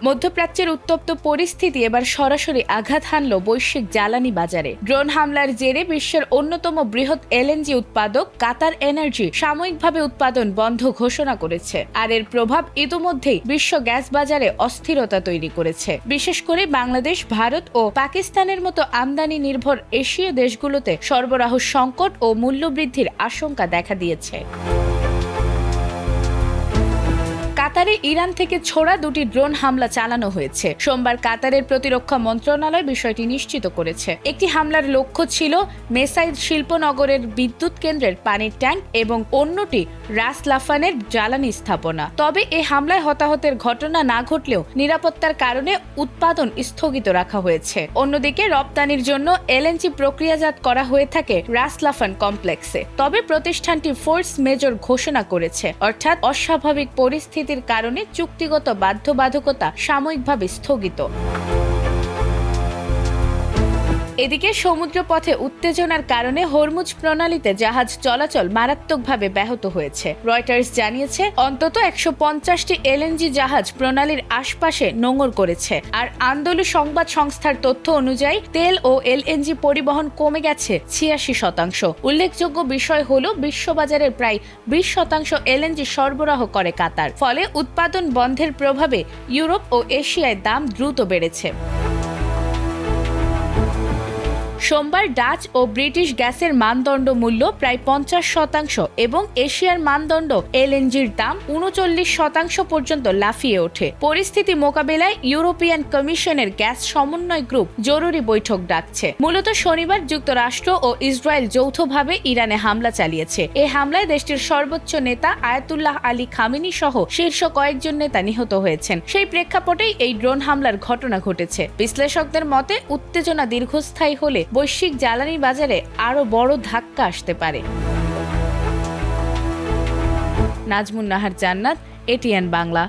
মধ্যপ্রাচ্যের উত্তপ্ত পরিস্থিতি এবার সরাসরি আঘাত হানল বৈশ্বিক জ্বালানি বাজারে। ড্রোন হামলার জেরে বিশ্বের অন্যতম বৃহৎ এলএনজি উৎপাদক কাতার এনার্জি সাময়িকভাবে উৎপাদন বন্ধ ঘোষণা করেছে। আর এর প্রভাব ইতোমধ্যেই বিশ্ব গ্যাস বাজারে অস্থিরতা তৈরি করেছে। বিশেষ করে বাংলাদেশ, ভারত ও পাকিস্তানের মতো আমদানি নির্ভর এশীয় দেশগুলোতে সরবরাহ সংকট ও মূল্যবৃদ্ধির আশঙ্কা দেখা দিয়েছে। কাতারে ইরান থেকে ছোড়া দুটি ড্রোন হামলা চালানো হয়েছে। সোমবার কাতারের প্রতিরক্ষা মন্ত্রণালয় বিষয়টি নিশ্চিত করেছে। একটি হামলার লক্ষ্য ছিল মেসাইদ শিল্পনগরের বিদ্যুৎ কেন্দ্রের পানির ট্যাঙ্ক এবং অন্যটি রাস লাফানের জ্বালানি স্থাপনা। তবে এই হামলায় হতাহতের ঘটনা না ঘটলেও নিরাপত্তার কারণে উৎপাদন স্থগিত রাখা হয়েছে। অন্যদিকে রপ্তানির জন্য এলএনজি প্রক্রিয়াজাত করা হয়ে থাকে রাস লাফান কমপ্লেক্সে। তবে প্রতিষ্ঠানটি ফোর্স মেজর ঘোষণা করেছে, অর্থাৎ অস্বাভাবিক পরিস্থিতির কারণে চুক্তিগত বাধ্যবাধকতা সাময়িকভাবে স্থগিত। এদিকে সমুদ্রপথে উত্তেজনার কারণে হরমুজ প্রণালীতে জাহাজ চলাচল মারাত্মকভাবে ব্যাহত হয়েছে। রয়টার্স জানিয়েছে অন্তত ১৫০টি এলএনজি জাহাজ প্রণালীর আশপাশে নোঙর করেছে। আর আন্দোলন সংবাদ সংস্থার তথ্য অনুযায়ী তেল ও এলএনজি পরিবহন কমে গেছে ৮৬%। উল্লেখযোগ্য বিষয় হল বিশ্ববাজারের প্রায় ২০% এলএনজি সরবরাহ করে কাতার। ফলে উৎপাদন বন্ধের প্রভাবে ইউরোপ ও এশিয়ায় দাম দ্রুত বেড়েছে। সোমবার ডাচ ও ব্রিটিশ গ্যাসের মানদণ্ড মূল্য প্রায় ৫০% এবং এশিয়ার মানদণ্ড এলএনজির দাম ৩৯% পর্যন্ত লাফিয়ে ওঠে। পরিস্থিতি মোকাবেলায় ইউরোপিয়ান কমিশনের গ্যাস সমন্বয় গ্রুপ জরুরি বৈঠক ডাকছে। মূলত শনিবার যুক্তরাষ্ট্র ও ইসরায়েল যৌথভাবে ইরানে হামলা চালিয়েছে। এই হামলায় দেশটির সর্বোচ্চ নেতা আয়াতুল্লাহ আলী খামেনি সহ শীর্ষ কয়েকজন নেতা নিহত হয়েছেন। সেই প্রেক্ষাপটেই এই ড্রোন হামলার ঘটনা ঘটেছে। বিশ্লেষকদের মতে উত্তেজনা দীর্ঘস্থায়ী হলে বৈশ্বিক জ্বালানি বাজারে আরো বড় ধাক্কা আসতে পারে। নাজমুন নাহার জান্নাত, এটিএন বাংলা।